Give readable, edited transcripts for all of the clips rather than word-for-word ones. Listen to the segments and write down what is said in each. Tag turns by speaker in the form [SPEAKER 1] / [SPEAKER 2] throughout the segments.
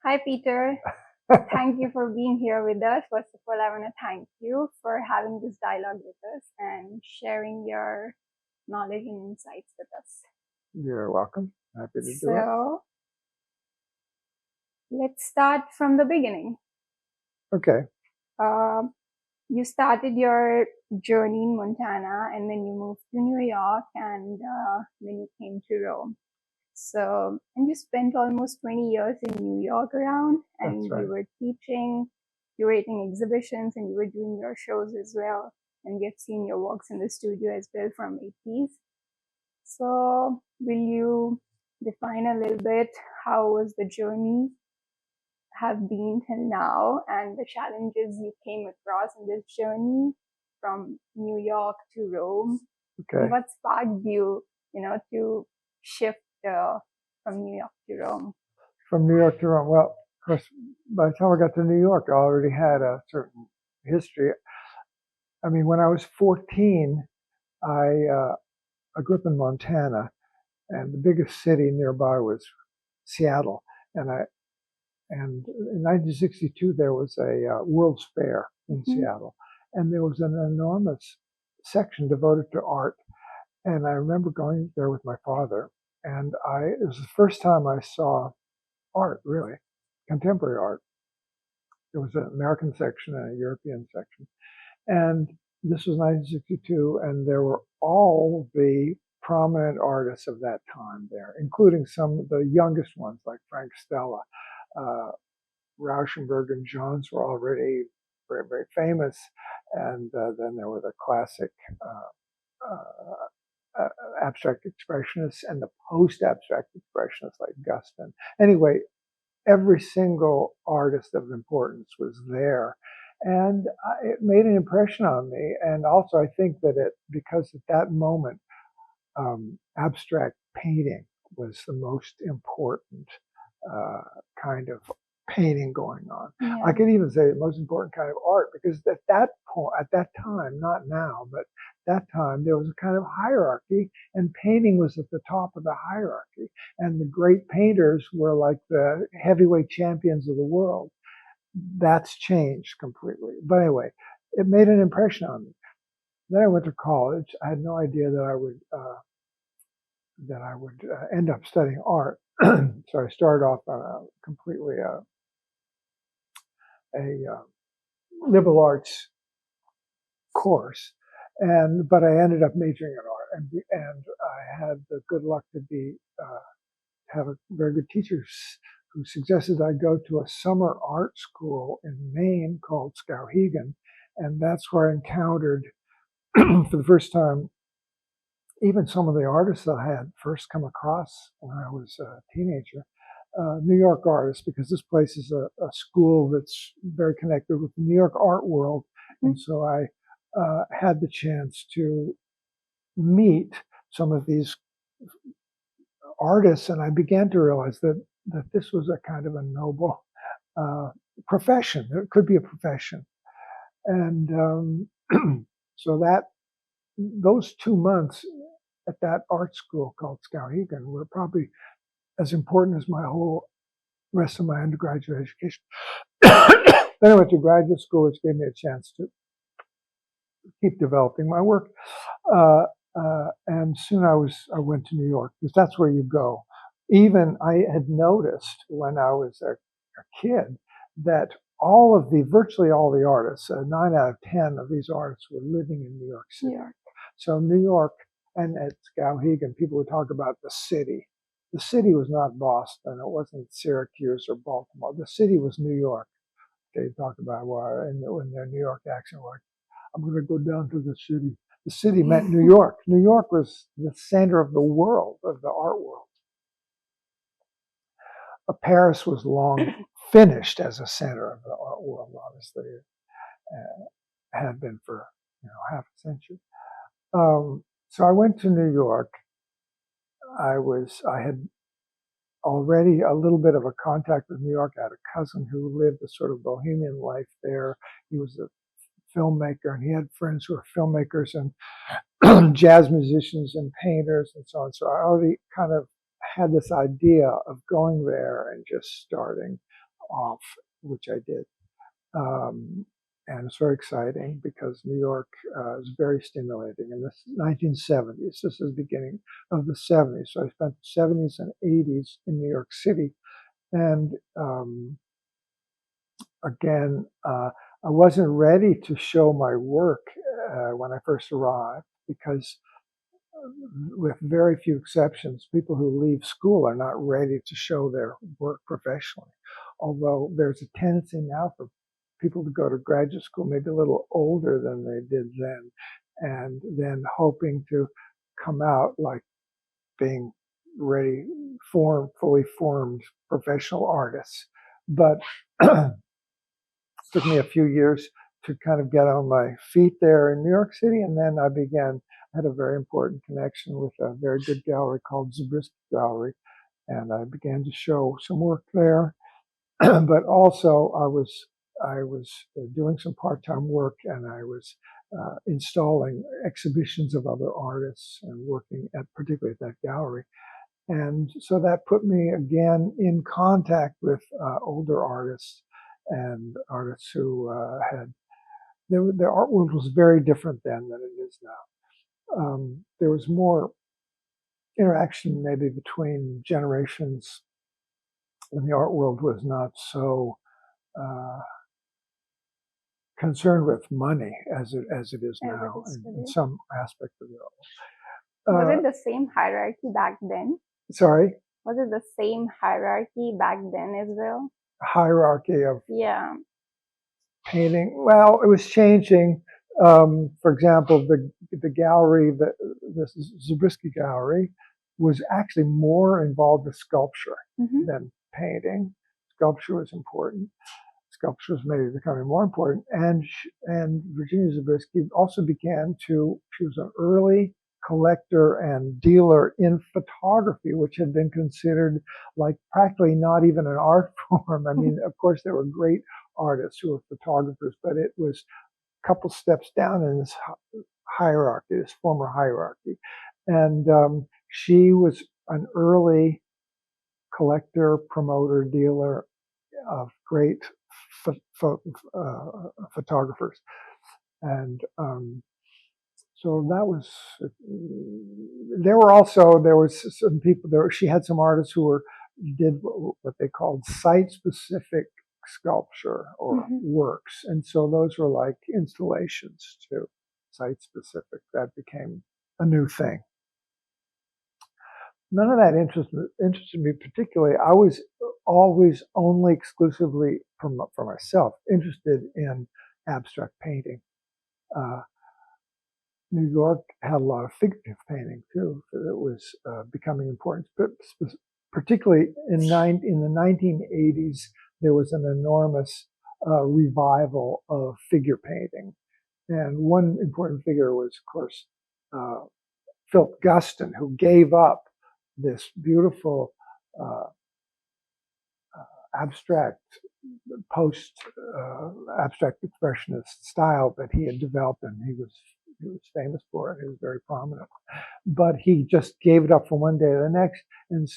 [SPEAKER 1] Hi, Peter. Thank you for being here with us. First of all, I want to thank you for having this dialogue with us and sharing your knowledge and insights with us.
[SPEAKER 2] You're welcome. Happy to do it.
[SPEAKER 1] So, let's start from the beginning.
[SPEAKER 2] Okay.
[SPEAKER 1] You started your journey in Montana and then you moved to New York and then you came to Rome. So, and you spent almost 20 years in New York around, and
[SPEAKER 2] That's right.
[SPEAKER 1] you were teaching, curating exhibitions, and you were doing your shows as well. And we have seen your works in the studio as well from 80s. So, will you define a little bit how was the journey have been till now and the challenges you came across in this journey from New York to Rome?
[SPEAKER 2] Okay.
[SPEAKER 1] And what sparked you, to shift from New York to Rome?
[SPEAKER 2] From New York to Rome. Well, of course, by the time I got to New York, I already had a certain history. I mean, when I was 14, I grew up in Montana, and the biggest city nearby was Seattle. And in 1962, there was a World's Fair in Seattle, and there was an enormous section devoted to art. And I remember going there with my father, and it was the first time I saw art, really, contemporary art. There was an American section and a European section. And this was 1962, and there were all the prominent artists of that time there, including some of the youngest ones like Frank Stella. Rauschenberg and Johns were already very, very famous. And then there were the classic abstract expressionists and the post-abstract expressionists like Guston. Anyway, every single artist of importance was there. And it made an impression on me. And also I think that because at that moment, abstract painting was the most important kind of painting going on.
[SPEAKER 1] Yeah.
[SPEAKER 2] I could even say the most important kind of art, because at that point, at that time, not now, but that time, there was a kind of hierarchy, and painting was at the top of the hierarchy. And the great painters were like the heavyweight champions of the world. That's changed completely. But anyway, it made an impression on me. Then I went to college. I had no idea that I would end up studying art. So I started off on a completely liberal arts course, but I ended up majoring in art, and I had the good luck to have a very good teacher who suggested I go to a summer art school in Maine called Skowhegan, and that's where I encountered for the first time even some of the artists that I had first come across when I was a teenager. New York artists, because this place is a school that's very connected with the New York art world. And so I had the chance to meet some of these artists, and I began to realize that this was a kind of a noble profession. It could be a profession. And so those 2 months at that art school called Skowhegan were probably as important as my whole rest of my undergraduate education. Then I went to graduate school, which gave me a chance to keep developing my work. And soon I went to New York, because that's where you go. Even I had noticed when I was a kid that virtually all the artists, 9 out of 10 of these artists were living in New York City. Yeah. So New York, and at Skowhegan, people would talk about the city. The city was not Boston. It wasn't Syracuse or Baltimore. The city was New York. They talk about in their New York accent, like, I'm going to go down to the city. The city meant New York. New York was the center of the world, of the art world. Paris was long finished as a center of the art world, obviously. It had been for half a century. So I went to New York. I had already a little bit of a contact with New York. I had a cousin who lived a sort of bohemian life there. He was a filmmaker, and he had friends who were filmmakers and jazz musicians and painters and so on. So I already kind of had this idea of going there and just starting off, which I did. And it's very exciting because New York is very stimulating. In the 1970s, this is the beginning of the 70s. So I spent the 70s and 80s in New York City. And again, I wasn't ready to show my work when I first arrived because with very few exceptions, people who leave school are not ready to show their work professionally. Although there's a tendency now for people to go to graduate school maybe a little older than they did then, and then hoping to come out like being ready, fully formed professional artists. But it took me a few years to kind of get on my feet there in New York City, and then I had a very important connection with a very good gallery called Zabriskie Gallery, and I began to show some work there. But also I was doing some part-time work, and I was installing exhibitions of other artists and working particularly at that gallery. And so that put me again in contact with older artists and artists who the art world was very different then than it is now. There was more interaction maybe between generations when the art world was not so concerned with money as it is now in some aspect of the art world.
[SPEAKER 1] Was it the same hierarchy back then?
[SPEAKER 2] Sorry?
[SPEAKER 1] Was it the same hierarchy back then as well?
[SPEAKER 2] Hierarchy of
[SPEAKER 1] yeah
[SPEAKER 2] painting. Well, it was changing. For example, the gallery, the Zabriskie Gallery, was actually more involved with sculpture than painting. Sculpture was important. Sculpture was maybe becoming more important. And Virginia Zabriskie also she was an early collector and dealer in photography, which had been considered like practically not even an art form. I mean, of course, there were great artists who were photographers, but it was a couple steps down in this hierarchy, this former hierarchy. And she was an early collector, promoter, dealer of great photographers. And so that was, there was some people there. She had some artists who did what they called site-specific sculpture or works. And so those were like installations too, site-specific. That became a new thing. None of that interested me particularly. I was always only exclusively for myself interested in abstract painting. New York had a lot of figurative painting too. So it was becoming important, but particularly in the 1980s, there was an enormous revival of figure painting. And one important figure was, of course, Philip Guston, who gave up this beautiful abstract abstract expressionist style that he had developed, and he was famous for it. He was very prominent, but he just gave it up from one day to the next and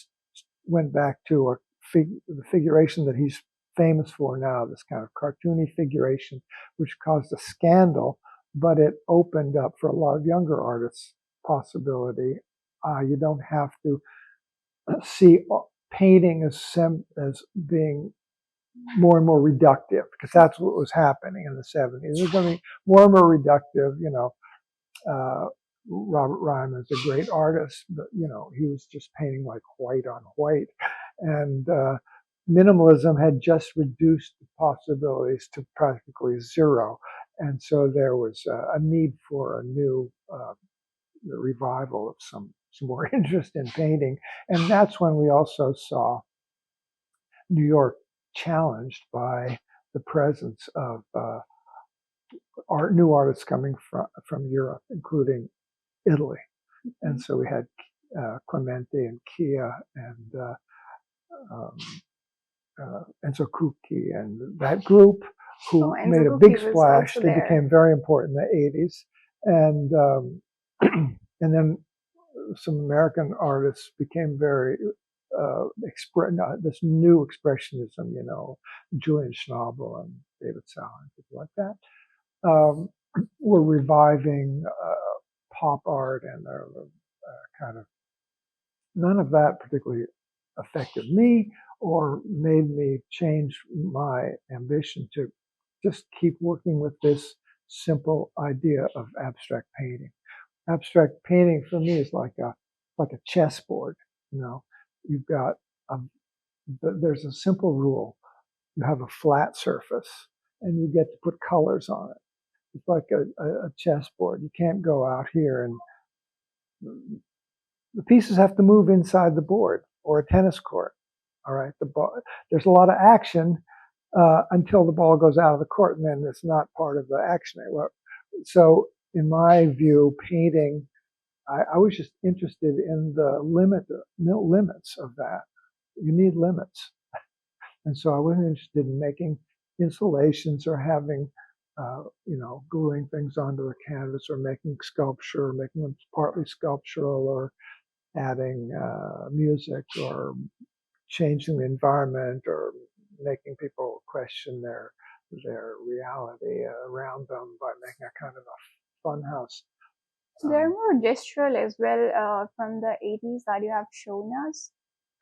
[SPEAKER 2] went back to the figuration that he's famous for now, this kind of cartoony figuration, which caused a scandal, but it opened up for a lot of younger artists possibility. You don't have to see painting as being more and more reductive, because that's what was happening in the 70s. It was becoming more and more reductive. Robert Ryman is a great artist, but he was just painting like white on white, and minimalism had just reduced the possibilities to practically zero, and so there was a need for a new revival of some more interest in painting, and that's when we also saw New York challenged by the presence of new artists coming from Europe, including Italy. And so we had Clemente and Chia and Enzo Cucchi and that group who made a big splash. They became very important in the 80s. And and then some American artists became very this new expressionism, Julian Schnabel and David Sauer and people like that, were reviving pop art, and kind of none of that particularly affected me or made me change my ambition to just keep working with this simple idea of abstract painting. Abstract painting for me is like a chessboard. You've got there's a simple rule. You have a flat surface, and you get to put colors on it. It's like a chessboard. You can't go out here and the pieces have to move inside the board, or a tennis court. All right, there's a lot of action until the ball goes out of the court, and then it's not part of the action. So, in my view, painting, I was just interested in the limits of that. You need limits, and so I wasn't interested in making installations or having, gluing things onto the canvas, or making sculpture, or making them partly sculptural, or adding music, or changing the environment, or making people question their reality around them by making a kind of a funhouse.
[SPEAKER 1] They're more gestural as well from the 80s that you have shown us.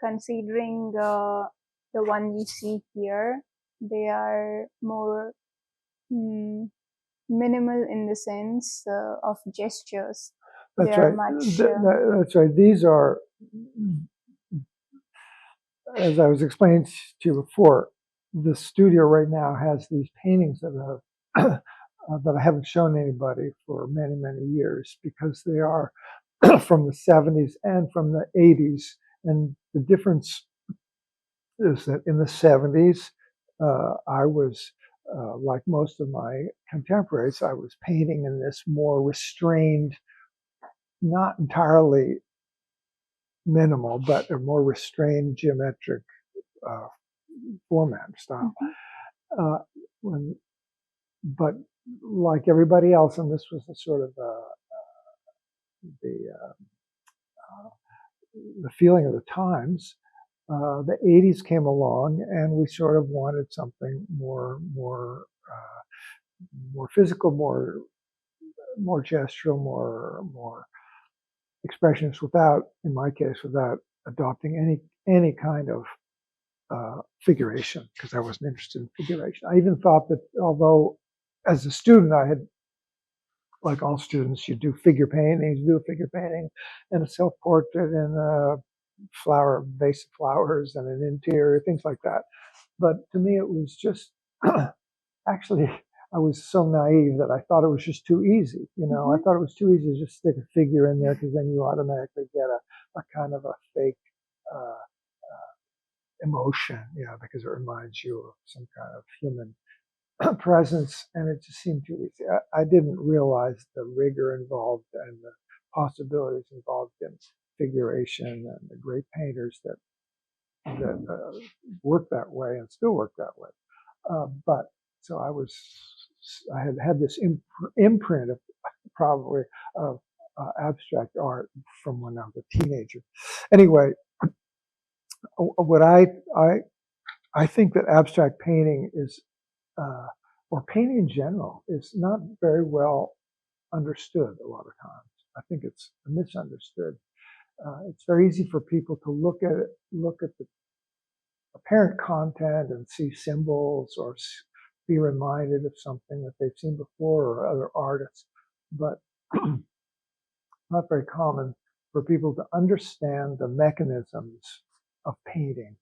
[SPEAKER 1] Considering the one we see here, they are more minimal in the sense of gestures.
[SPEAKER 2] That's right. That's right. These are, as I was explaining to you before, the studio right now has these paintings that that I haven't shown anybody for many, many years, because they are from the 70s and from the 80s. And the difference is that in the 70s, I was, like most of my contemporaries, I was painting in this more restrained, not entirely minimal, but a more restrained geometric format style. But like everybody else, and this was the sort of the feeling of the times, the 80s came along, and we sort of wanted something more physical, more gestural, more expressionist, without, in my case, without adopting any kind of figuration, because I wasn't interested in figuration. I even thought that, although as a student I had, like all students, you do figure painting, and a self-portrait, and a vase of flowers, and an interior, things like that. But to me it was just, actually, I was so naive that I thought it was just too easy. I thought it was too easy to just stick a figure in there, because then you automatically get a kind of a fake emotion, because it reminds you of some kind of human presence, and it just seemed too easy. I didn't realize the rigor involved and the possibilities involved in figuration, and the great painters that work that way and still work that way. But so I had this imprint of probably of abstract art from when I was a teenager. Anyway, what I think that abstract painting is, or painting in general, is not very well understood a lot of times. I think it's misunderstood. It's very easy for people to look at the apparent content and see symbols, or be reminded of something that they've seen before, or other artists, but not very common for people to understand the mechanisms of painting.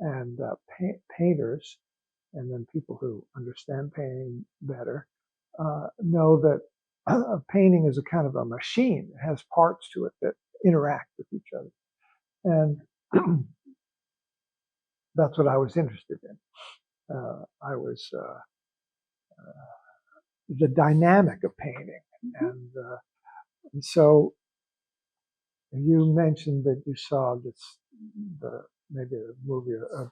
[SPEAKER 2] And painters, and then people who understand painting better, know that painting is a kind of a machine. It has parts to it that interact with each other. And that's what I was interested in. I was the dynamic of painting. And so you mentioned that you saw maybe the movie of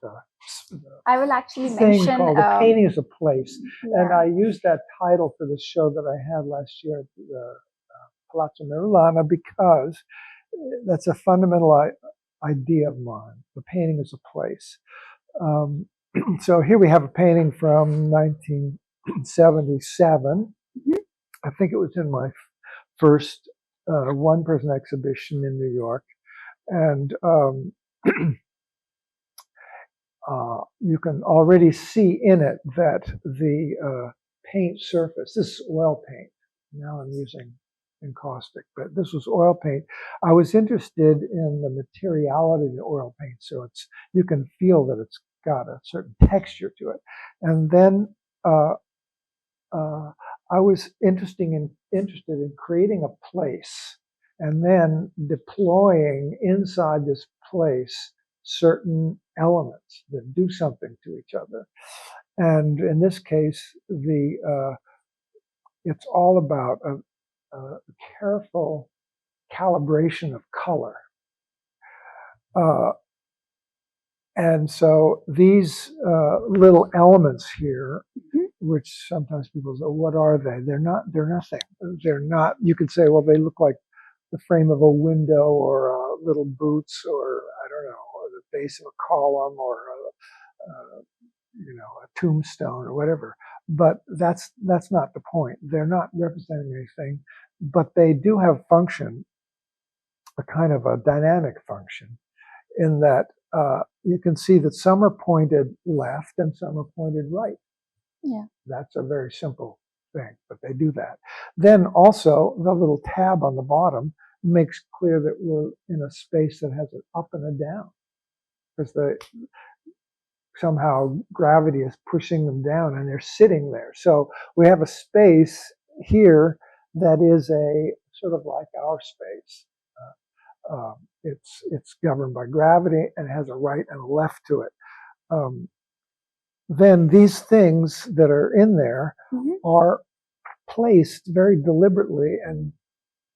[SPEAKER 1] I will actually
[SPEAKER 2] thing
[SPEAKER 1] mention
[SPEAKER 2] called "A Painting is a Place,"
[SPEAKER 1] yeah.
[SPEAKER 2] and I used that title for the show that I had last year at the Palazzo Merulana, because that's a fundamental idea of mine. The painting is a place. So here we have a painting from 1977.
[SPEAKER 1] Mhm.
[SPEAKER 2] I think it was in my first one-person exhibition in New York, and you can already see in it that the paint surface, this is oil paint. Now I'm using encaustic, but this was oil paint. I was interested in the materiality of the oil paint, so you can feel that it's got a certain texture to it. And then uh, I was interested in creating a place and then deploying inside this place certain elements that do something to each other. And in this case, it's all about a careful calibration of color. And so these little elements here, which sometimes people say, what are they? They're nothing. They're not, you could say, well, they look like the frame of a window or little boots or, I don't know, or the base of a column or a tombstone or whatever. But that's not the point. They're not representing anything, but they do have function, a kind of a dynamic function, in that you can see that some are pointed left and some are pointed right.
[SPEAKER 1] Yeah.
[SPEAKER 2] That's a very simple thing, but they do that. Then also the little tab on the bottom makes clear that we're in a space that has an up and a down, because somehow gravity is pushing them down and they're sitting there. So we have a space here that is a sort of like our space. It's governed by gravity and has a right and a left to it. Then these things that are in there are placed very deliberately and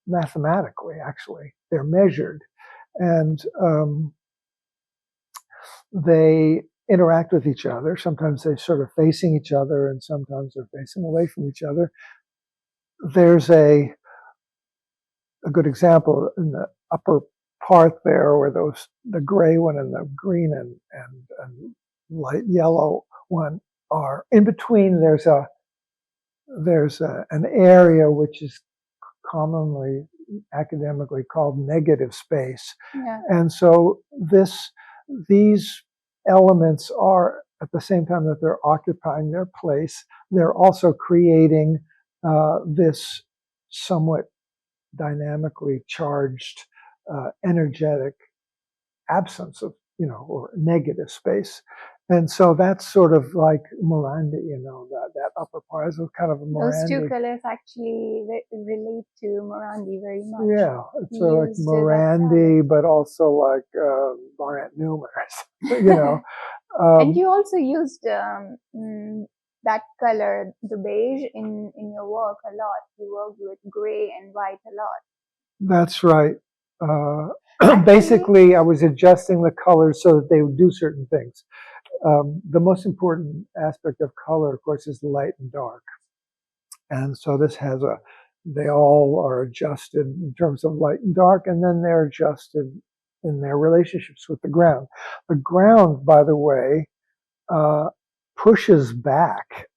[SPEAKER 2] mathematically, actually. They're measured. And they interact with each other. Sometimes they're sort of facing each other and sometimes they're facing away from each other. There's a good example in the upper part there where the gray one and the green and light yellow one are in between. There's an area which is commonly academically called negative space.
[SPEAKER 1] Yeah.
[SPEAKER 2] And so these elements are, at the same time that they're occupying their place, they're also creating this somewhat dynamically charged, energetic absence of, or negative space. And so that's sort of like Morandi, that upper part is kind of a Morandi.
[SPEAKER 1] Those two colors actually relate to Morandi very much.
[SPEAKER 2] Yeah, it's sort of like Morandi, but also like Barnett Newman,
[SPEAKER 1] and you also used that color, the beige, in your work a lot. You worked with gray and white a lot.
[SPEAKER 2] That's right. Basically, I was adjusting the colors so that they would do certain things. The most important aspect of color, of course, is light and dark. And so they all are adjusted in terms of light and dark, and then they're adjusted in their relationships with the ground. The ground, by the way, pushes back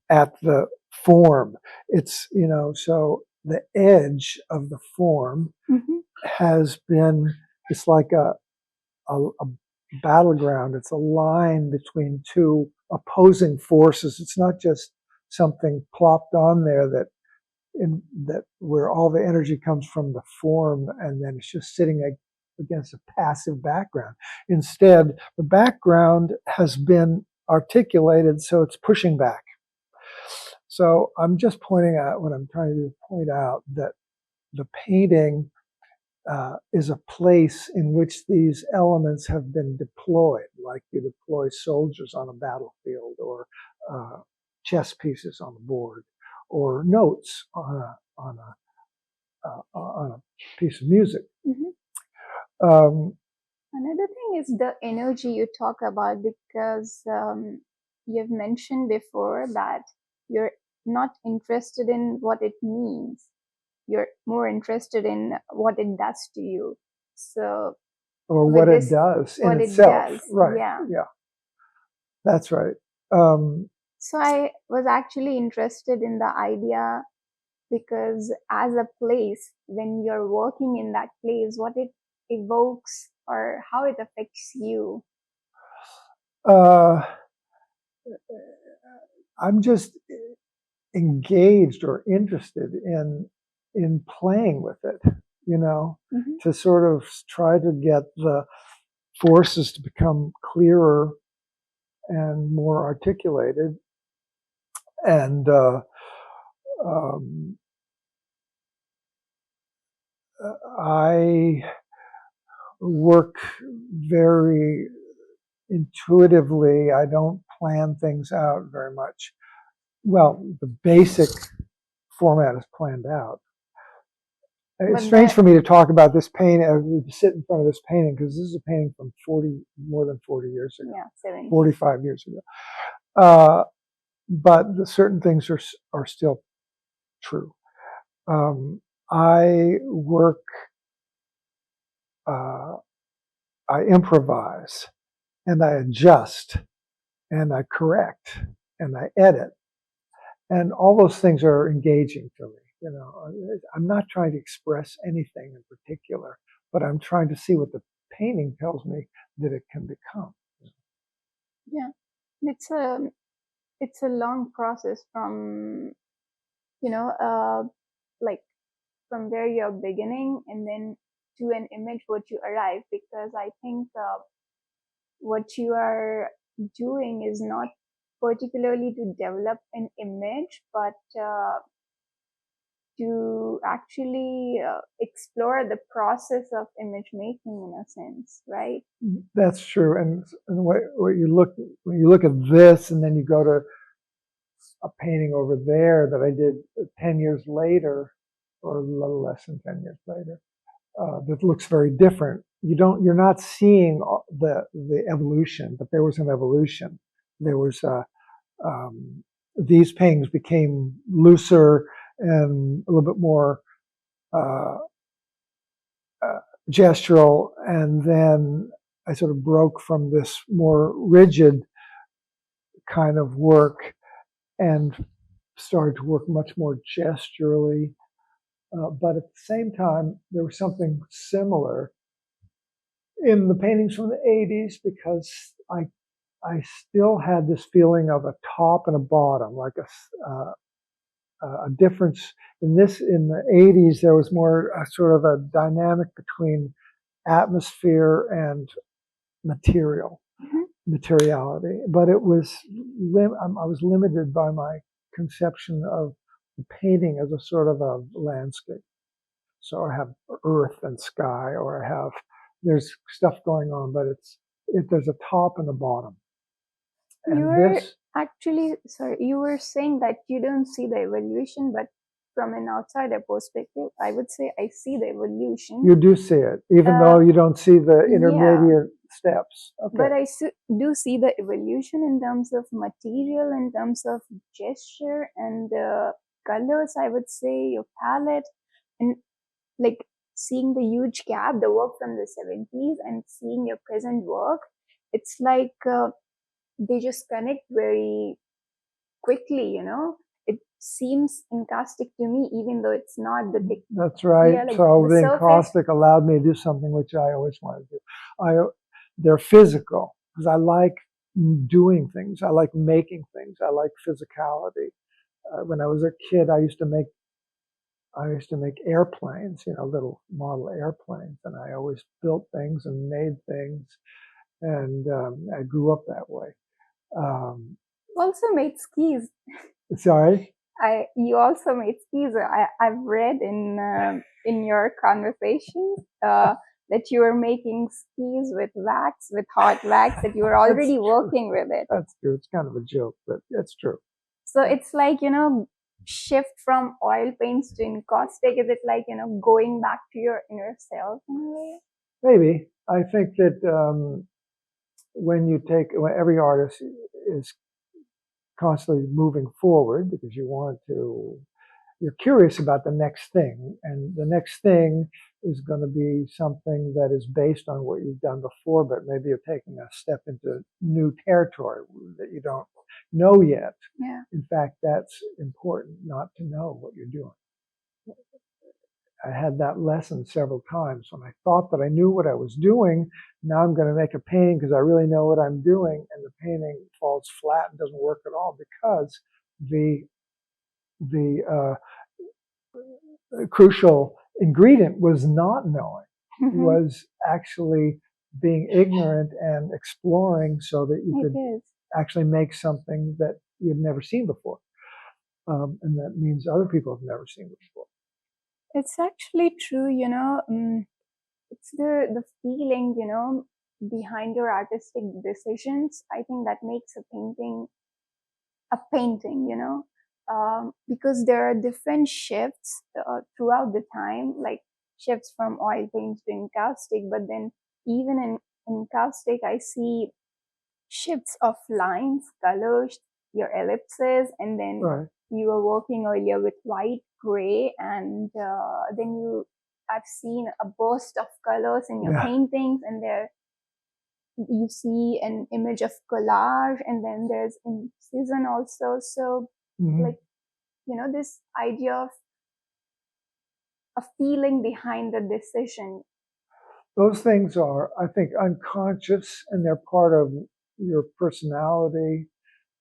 [SPEAKER 2] at the form. It's, so the edge of the form has been, it's like a battleground. It's a line between two opposing forces. It's not just something plopped on there that where all the energy comes from the form and then it's just sitting against a passive background. Instead, the background has been articulated, so it's pushing back. So I'm just pointing out what I'm trying to point out, that the painting is a place in which these elements have been deployed, like you deploy soldiers on a battlefield, or chess pieces on a board, or notes on a piece of music.
[SPEAKER 1] Another thing is the energy you talk about, because you've mentioned before that you're not interested in what it means. You're more interested in what it does to you. So
[SPEAKER 2] or
[SPEAKER 1] with
[SPEAKER 2] what it
[SPEAKER 1] this,
[SPEAKER 2] does in
[SPEAKER 1] what it
[SPEAKER 2] itself.
[SPEAKER 1] does.
[SPEAKER 2] Right.
[SPEAKER 1] Yeah.
[SPEAKER 2] Yeah, that's right.
[SPEAKER 1] So I was actually interested in the idea because as a place, when you're working in that place, what it evokes or how it affects you.
[SPEAKER 2] Uh, I'm just engaged or interested in playing with it,
[SPEAKER 1] Mm-hmm.
[SPEAKER 2] to sort of try to get the forces to become clearer and more articulated. And um, I work very intuitively. I don't plan things out very much. Well, the basic format is planned out. It's
[SPEAKER 1] But
[SPEAKER 2] strange
[SPEAKER 1] that,
[SPEAKER 2] for me to talk about this painting, to sit in front of this painting, because this is a painting from more than 40 years ago,
[SPEAKER 1] yeah, 70.
[SPEAKER 2] 45 years ago. But certain things are still true. I work, I improvise, and I adjust, and I correct, and I edit. And all those things are engaging to me. I'm not trying to express anything in particular, but I'm trying to see what the painting tells me that it can become.
[SPEAKER 1] Yeah, it's a long process from, like from where you're beginning and then to an image what you arrive, because I think what you are doing is not particularly to develop an image, but to actually explore the process of image making in a sense, right?
[SPEAKER 2] That's true. And what you look when you look at this, and then you go to a painting over there that I did 10 years later, or a little less than 10 years later, that looks very different. You're not seeing the evolution, but there was an evolution. There was these paintings became looser and a little bit more uh, gestural, and then I sort of broke from this more rigid kind of work and started to work much more gesturally. But at the same time, there was something similar in the paintings from the 80s, because I still had this feeling of a top and a bottom, like a difference. In the 80s, there was more a sort of a dynamic between atmosphere and materiality. But I was limited by my conception of the painting as a sort of a landscape. So I have earth and sky, or there's stuff going on, but there's a top and a bottom.
[SPEAKER 1] You
[SPEAKER 2] And
[SPEAKER 1] were
[SPEAKER 2] this,
[SPEAKER 1] actually, sorry, you were saying that you don't see the evolution, but from an outsider perspective, I would say I see the evolution.
[SPEAKER 2] you do see it, even though you don't see the intermediate steps. Okay.
[SPEAKER 1] But I do see the evolution in terms of material, in terms of gesture and colors, I would say, your palette, and like seeing the huge gap, the work from the 70s and seeing your present work, it's like they just connect very quickly, It seems encaustic to me, even though it's not the big.
[SPEAKER 2] That's right.
[SPEAKER 1] Yeah, like
[SPEAKER 2] so the
[SPEAKER 1] surface.
[SPEAKER 2] encaustic allowed me to do something which I always wanted to do. They're physical, because I like doing things. I like making things. I like physicality. When I was a kid, I used to make airplanes, little model airplanes, and I always built things and made things, and I grew up that way.
[SPEAKER 1] Also made skis.
[SPEAKER 2] Sorry?
[SPEAKER 1] You also made skis. I've read in your conversations that you were making skis with wax, with hot wax, that you were already working with it.
[SPEAKER 2] That's true. It's kind of a joke, but it's true.
[SPEAKER 1] So it's like, shift from oil paints to encaustic. Is it like, going back to your inner self in a way?
[SPEAKER 2] Maybe. I think that when every artist is constantly moving forward, because you want to you're curious about the next thing, and the next thing is going to be something that is based on what you've done before, but maybe you're taking a step into new territory that you don't know yet.
[SPEAKER 1] Yeah.
[SPEAKER 2] In fact, that's important, not to know what you're doing. I had that lesson several times when I thought that I knew what I was doing. Now I'm going to make a painting because I really know what I'm doing, and the painting falls flat and doesn't work at all because the crucial ingredient was not knowing, was actually being ignorant and exploring so that you could actually make something that you'd never seen before. And that means other people have never seen it before.
[SPEAKER 1] It's actually true, it's the feeling, behind your artistic decisions. I think that makes a painting, because there are different shifts throughout the time, like shifts from oil paints to encaustic. But then even in encaustic, I see shifts of lines, colors, your ellipses, and then you were working earlier with white, gray, and then I've seen a burst of colors in your paintings, and there you see an image of collage, and then there's incision also. So like, this idea of a feeling behind the decision.
[SPEAKER 2] Those things are, I think, unconscious, and they're part of your personality,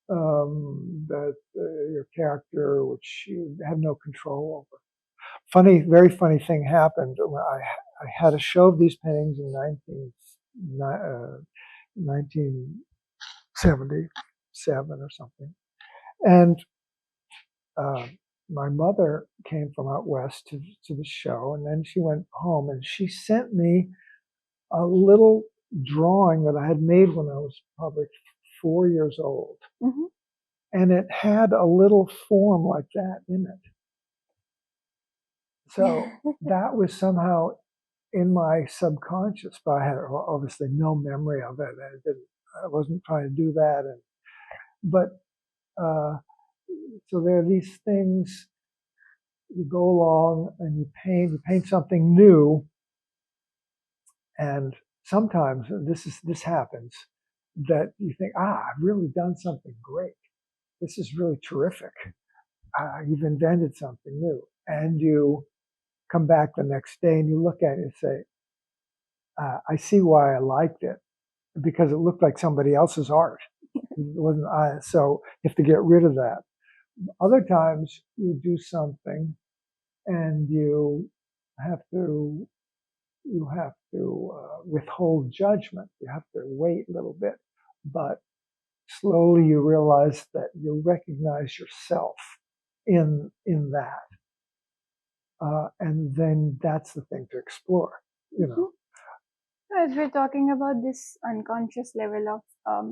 [SPEAKER 2] that your character, which you have no control over. Very funny thing happened. I had a show of these paintings in 1977 or something, and my mother came from out west to the show, and then she went home and she sent me a little drawing that I had made when I was probably 4 years old. And it had a little form like that in it. So that was somehow in my subconscious, but I had obviously no memory of it. I wasn't trying to do that. So there are these things, you go along and you paint something new, and sometimes this happens, that you think, I've really done something great. This is really terrific. You've invented something new. And you come back the next day and you look at it and say, I see why I liked it, because it looked like somebody else's art. It wasn't so you have to get rid of that. Other times you do something and you have to withhold judgment. You have to wait a little bit, but slowly you realize that you recognize yourself in that, and then that's the thing to explore.
[SPEAKER 1] As we're talking about this unconscious level of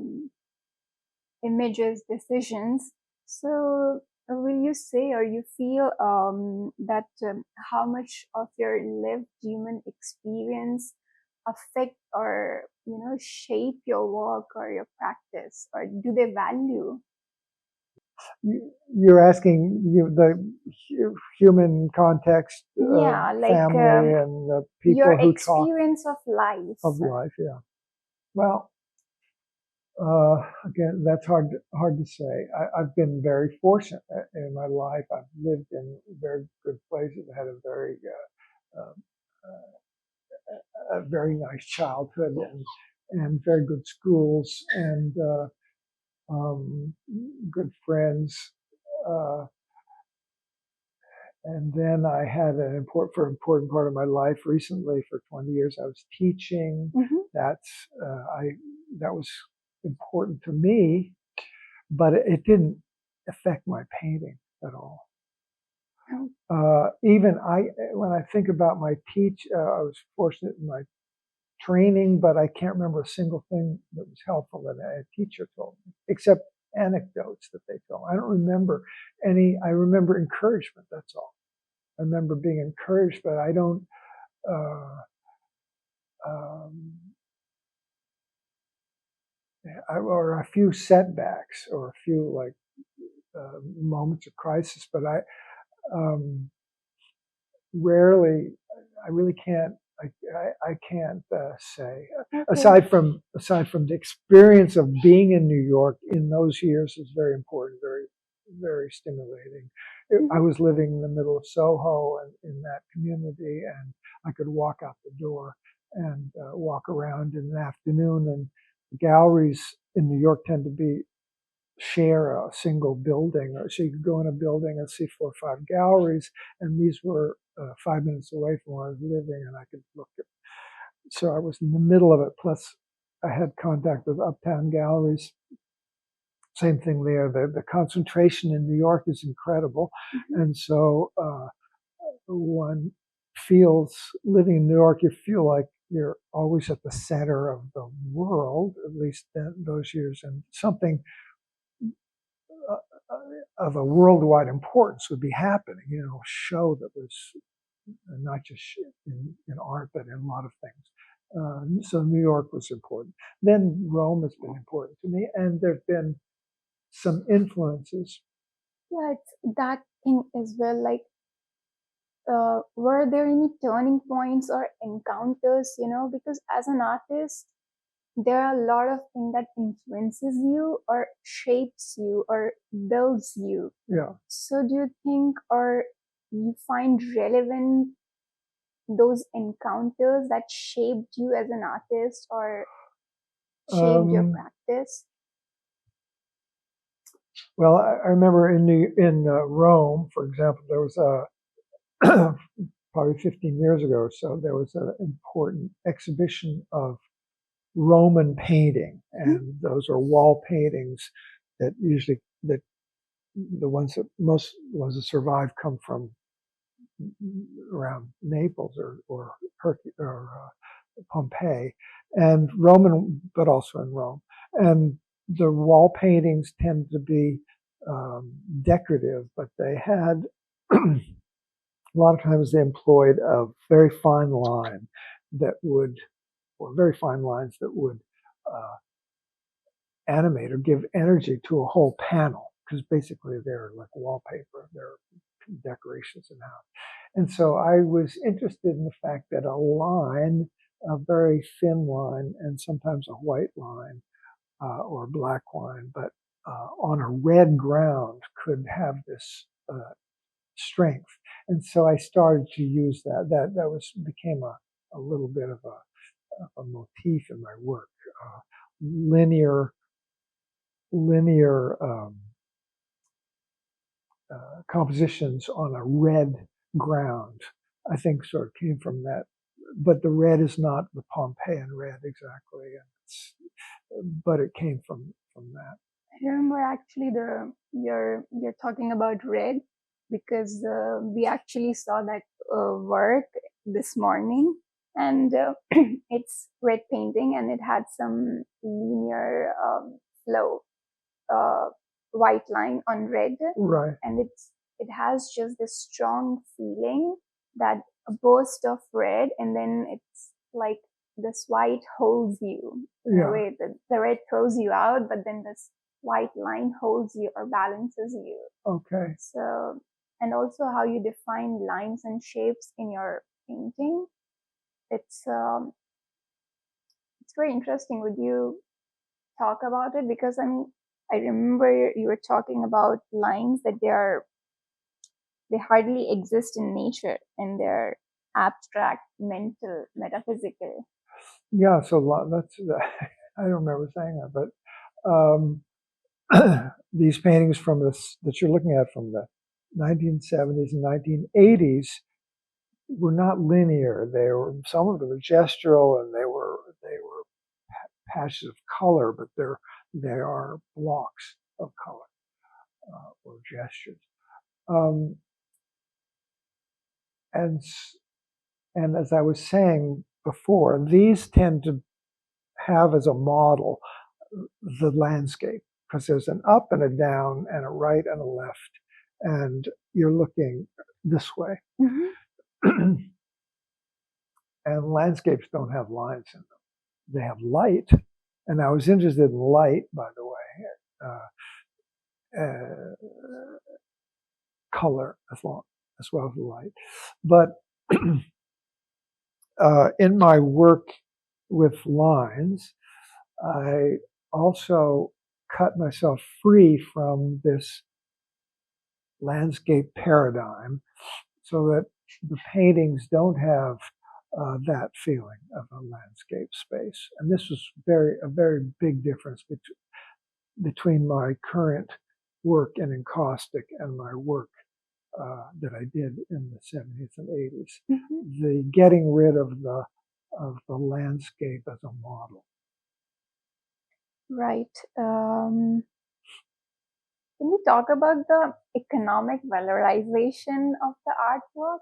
[SPEAKER 1] images, decisions, so will you say, or you feel that how much of your lived human experience affect or shape your work or your practice, or do they value?
[SPEAKER 2] You're asking the human context, family, and the people
[SPEAKER 1] your
[SPEAKER 2] who
[SPEAKER 1] experience
[SPEAKER 2] talk
[SPEAKER 1] of life.
[SPEAKER 2] Yeah. Well, again, that's hard to say. I've been very fortunate in my life. I've lived in very good places. I had a very nice childhood, and very good schools, and good friends. And then I had an important part of my life recently. For 20 years, I was teaching. That was important to me, but it didn't affect my painting at all. Even when I think about my I was fortunate in my training, but I can't remember a single thing that was helpful that a teacher told me, except anecdotes that they told. I don't remember any. I remember encouragement. That's all. I remember being encouraged, but I don't. Or a few setbacks, or a few moments of crisis, but Rarely, I really can't. I can't say.
[SPEAKER 1] Okay.
[SPEAKER 2] Aside from the experience of being in New York in those years is very important, very stimulating. I was living in the middle of Soho and in that community, and I could walk out the door and walk around in the afternoon. And galleries in New York tend to share a single building, or so you could go in a building and see 4 or 5 galleries, and these were 5 minutes away from where I was living, and I could look at. So I was in the middle of it. Plus, I had contact with uptown galleries. Same thing there. The concentration in New York is incredible, and so one feels living in New York. You feel like you're always at the center of the world, at least those years, and something of a worldwide importance would be happening, a show that was not just in art, but in a lot of things. So New York was important. Then Rome has been important to me, and there have been some influences.
[SPEAKER 1] Yeah, it's that thing as well. Like, were there any turning points or encounters? Because as an artist, there are a lot of things that influences you or shapes you or builds you.
[SPEAKER 2] Yeah.
[SPEAKER 1] So do you think, or you find relevant those encounters that shaped you as an artist or shaped your practice?
[SPEAKER 2] Well, I remember in Rome, for example, there was probably 15 years ago or so, there was an important exhibition of Roman painting, and those are wall paintings that usually the ones that survive come from around Naples or Pompeii, and Roman, but also in Rome. And the wall paintings tend to be decorative, but they had a lot of times they employed a very fine line that would, or very fine lines that would animate or give energy to a whole panel, because basically they're like wallpaper, they're decorations in house. And so I was interested in the fact that a very thin line, and sometimes a white line or a black line, but on a red ground could have this strength. And so I started to use that. That became a little bit of a motif in my work. Linear compositions on a red ground, I think, sort of came from that. But the red is not the Pompeian red exactly, but it came from that.
[SPEAKER 1] I remember actually you're talking about red, because we actually saw that work this morning, and it's red painting, and it had some linear flow, white line on red,
[SPEAKER 2] right?
[SPEAKER 1] And it has just this strong feeling that a burst of red, and then it's like this white holds you in a way that the red throws you out, but then this white line holds you or balances you.
[SPEAKER 2] Okay.
[SPEAKER 1] So, and also how you define lines and shapes in your painting. It's very interesting. Would you talk about it? Because I remember you were talking about lines that they hardly exist in nature, and they're abstract, mental, metaphysical.
[SPEAKER 2] Yeah, so that's I don't remember saying that, but these paintings that you're looking at from the 1970s and 1980s were not linear. Some of them were gestural, and they were patches of color, but they are blocks of color or gestures. And as I was saying before, these tend to have as a model the landscape, because there's an up and a down and a right and a left, and you're looking this way.
[SPEAKER 1] Mm-hmm.
[SPEAKER 2] And landscapes don't have lines in them. They have light, and I was interested in light, by the way, color as as well as the light. But in my work with lines, I also cut myself free from this landscape paradigm so that the paintings don't have that feeling of a landscape space. And this was a very big difference between my current work in encaustic and my work that I did in the 70s and 80s.
[SPEAKER 1] Mm-hmm.
[SPEAKER 2] The getting rid of the landscape as a model.
[SPEAKER 1] Right. Can we talk about the economic valorization of the artwork?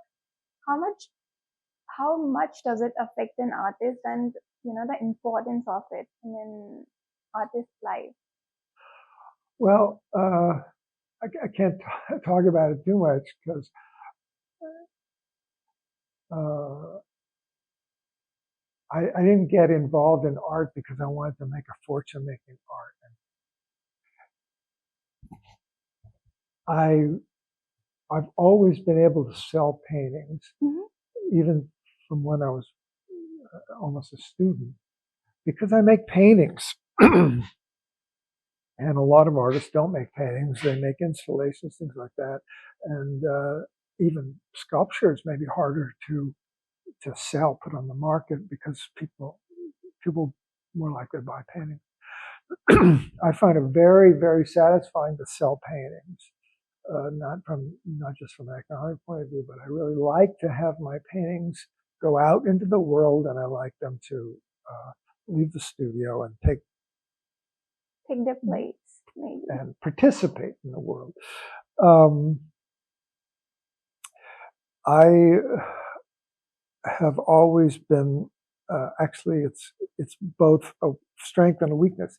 [SPEAKER 1] How much does it affect an artist, and the importance of it in an artist's life?
[SPEAKER 2] Well, I can't talk about it too much because I didn't get involved in art because I wanted to make a fortune making art. I've always been able to sell paintings, even from when I was almost a student, because I make paintings. And a lot of artists don't make paintings; they make installations, things like that, and even sculptures may be harder to sell, put on the market, because people more likely to buy paintings. I find it very, very satisfying to sell paintings, not just from an economic point of view, but I really like to have my paintings go out into the world, and I like them to leave the studio and take
[SPEAKER 1] their place, maybe.
[SPEAKER 2] And participate in the world. I have always been actually it's both a strength and a weakness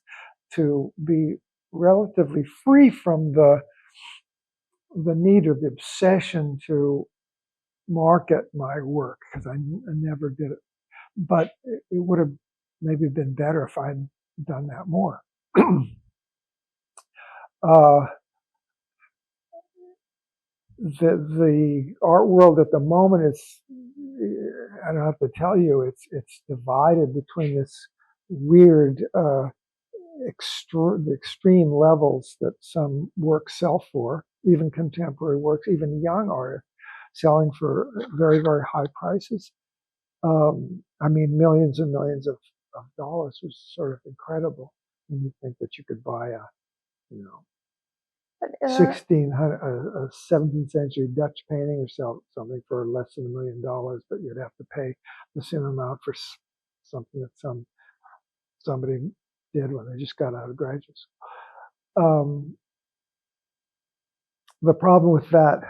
[SPEAKER 2] to be relatively free from the need or the obsession to market my work, because I never did it. But it would have maybe been better if I'd done that more. The art world at the moment is, I don't have to tell you, it's divided between this weird extreme levels that some works sell for, even contemporary works, even young art selling for very, very high prices. I mean, millions and millions of dollars, was sort of incredible when you think that you could buy a, 17th century Dutch painting or something for less than $1 million, but you'd have to pay the same amount for something that somebody did when they just got out of graduate school. The problem with that,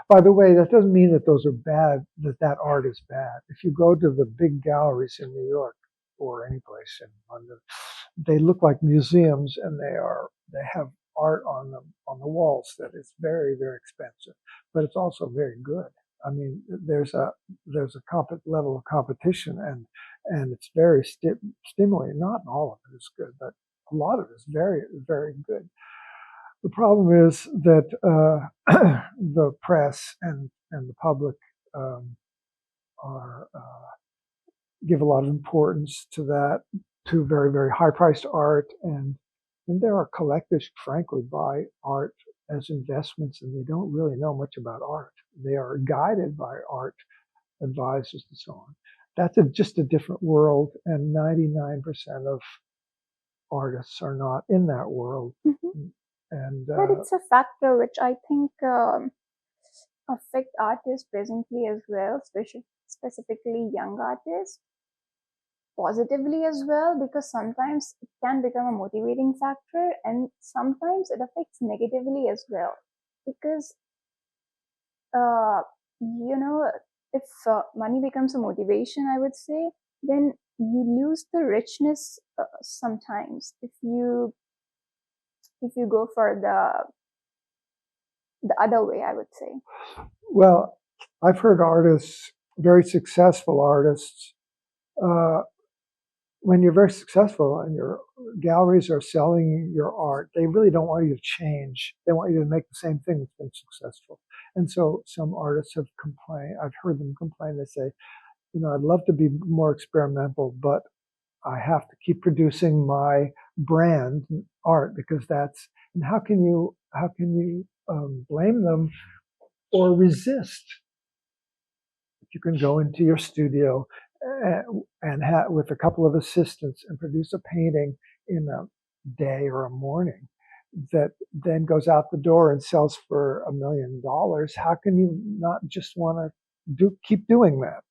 [SPEAKER 2] by the way, that doesn't mean that those are bad, that art is bad. If you go to the big galleries in New York or any place in London, they look like museums, and they have art on the walls that is very, very expensive, but it's also very good. I mean, there's a level of competition, and it's very stimulating. Not all of it is good, but a lot of it is very, very good. The problem is that the press and the public give a lot of importance to that, to very, very high-priced art, and there are collectors, frankly, buy art as investments, and they don't really know much about art. They are guided by art advisors and so on. That's just a different world, and 99% of artists are not in that world.
[SPEAKER 1] But it's a factor which I think affect artists presently as well, specifically young artists, positively as well, because sometimes it can become a motivating factor, and sometimes it affects negatively as well, because if money becomes a motivation, I would say, then you lose the richness sometimes if you go for the other way, I would say.
[SPEAKER 2] Well, I've heard artists, very successful artists, when you're very successful and your galleries are selling your art, they really don't want you to change. They want you to make the same thing that's been successful. And so some artists have complained, I've heard them complain, they say, I'd love to be more experimental, but I have to keep producing my brand art because and how can you blame them or resist? You can go into your studio and with a couple of assistants and produce a painting in a day or a morning that then goes out the door and sells for $1 million. How can you not just want to keep doing that?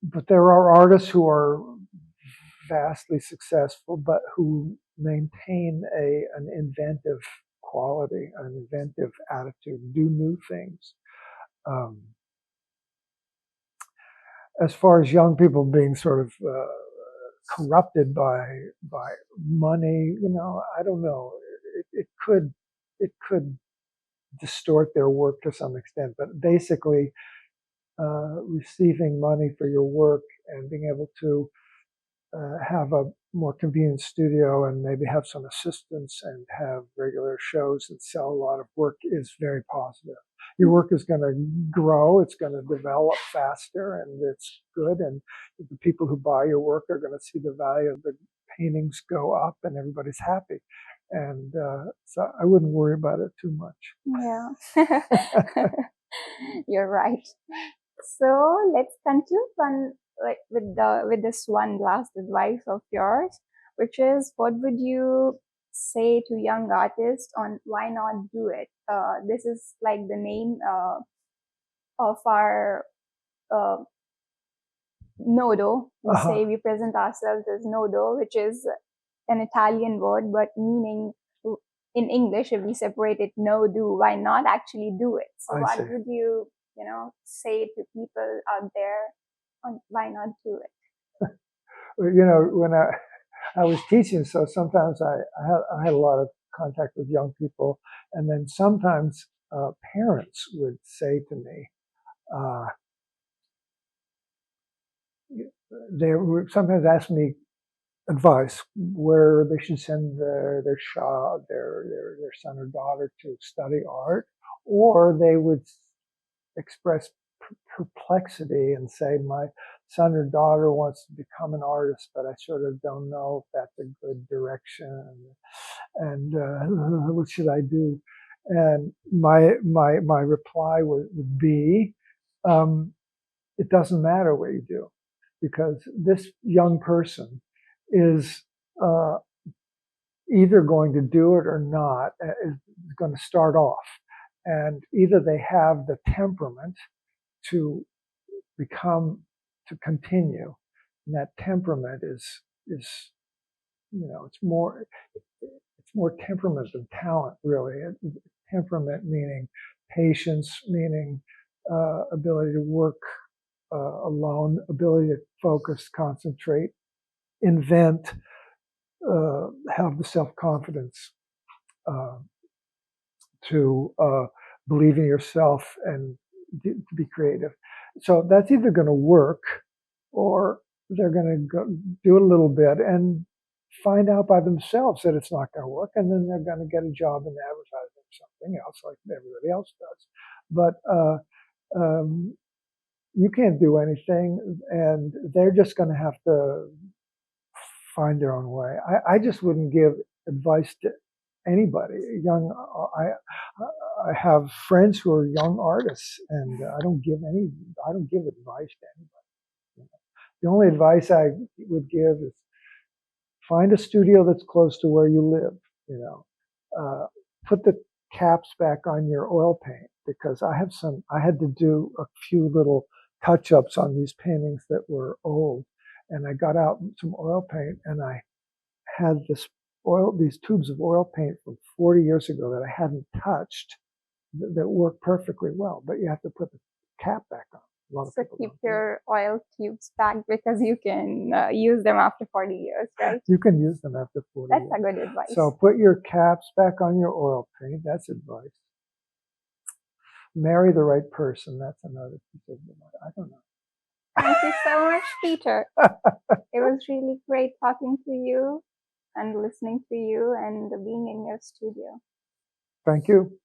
[SPEAKER 2] But there are artists who are vastly successful, but who maintain an inventive quality, an inventive attitude, do new things. As far as young people being sort of corrupted by money, I don't know. It could distort their work to some extent, but basically, receiving money for your work and being able to have a more convenient studio and maybe have some assistants and have regular shows and sell a lot of work is very positive. Your work is going to grow, it's going to develop faster, and it's good. And the people who buy your work are going to see the value of the paintings go up, and everybody's happy. And so I wouldn't worry about it too much.
[SPEAKER 1] Yeah, you're right. So let's conclude with this one last advice of yours, which is, what would you say to young artists on why not do it? This is like the name of our NODO. We say we present ourselves as NODO, which is an Italian word, but meaning in English, if we separate it, no do, why not actually do it? So what would you, say to people out there on why not do it?
[SPEAKER 2] When I was teaching, so sometimes I had a lot of contact with young people, and then sometimes parents would say to me, they would sometimes ask me advice where they should send their son or daughter to study art, or they would express perplexity and say, my son or daughter wants to become an artist, but I sort of don't know if that's a good direction, and what should I do? And my reply would be, it doesn't matter what you do, because this young person is either going to do it or not, is going to start off. And either they have the temperament to continue, and that temperament is it's more temperament than talent, really. Temperament meaning patience, meaning ability to work alone, ability to focus, concentrate, invent, have the self-confidence to believe in yourself and to be creative. So that's either going to work, or they're going to do a little bit and find out by themselves that it's not going to work, and then they're going to get a job in advertising or something else like everybody else does. But you can't do anything, and they're just going to have to find their own way. I just wouldn't give advice to anybody. I have friends who are young artists, and I don't give advice to anybody. The only advice I would give is find a studio that's close to where you live. Put the caps back on your oil paint, because I had to do a few little touch-ups on these paintings that were old, and I got out some oil paint, and I had these tubes of oil paint from 40 years ago that I hadn't touched that work perfectly well, but you have to put the cap back on.
[SPEAKER 1] So keep your oil tubes back, because you can use them after 40 years, right?
[SPEAKER 2] You can use them after 40 years.
[SPEAKER 1] That's a good advice.
[SPEAKER 2] So put your caps back on your oil paint. That's advice. Marry the right person. That's another piece of advice. I don't know.
[SPEAKER 1] Thank you so much, Peter. It was really great talking to you and listening to you and being in your studio.
[SPEAKER 2] Thank you.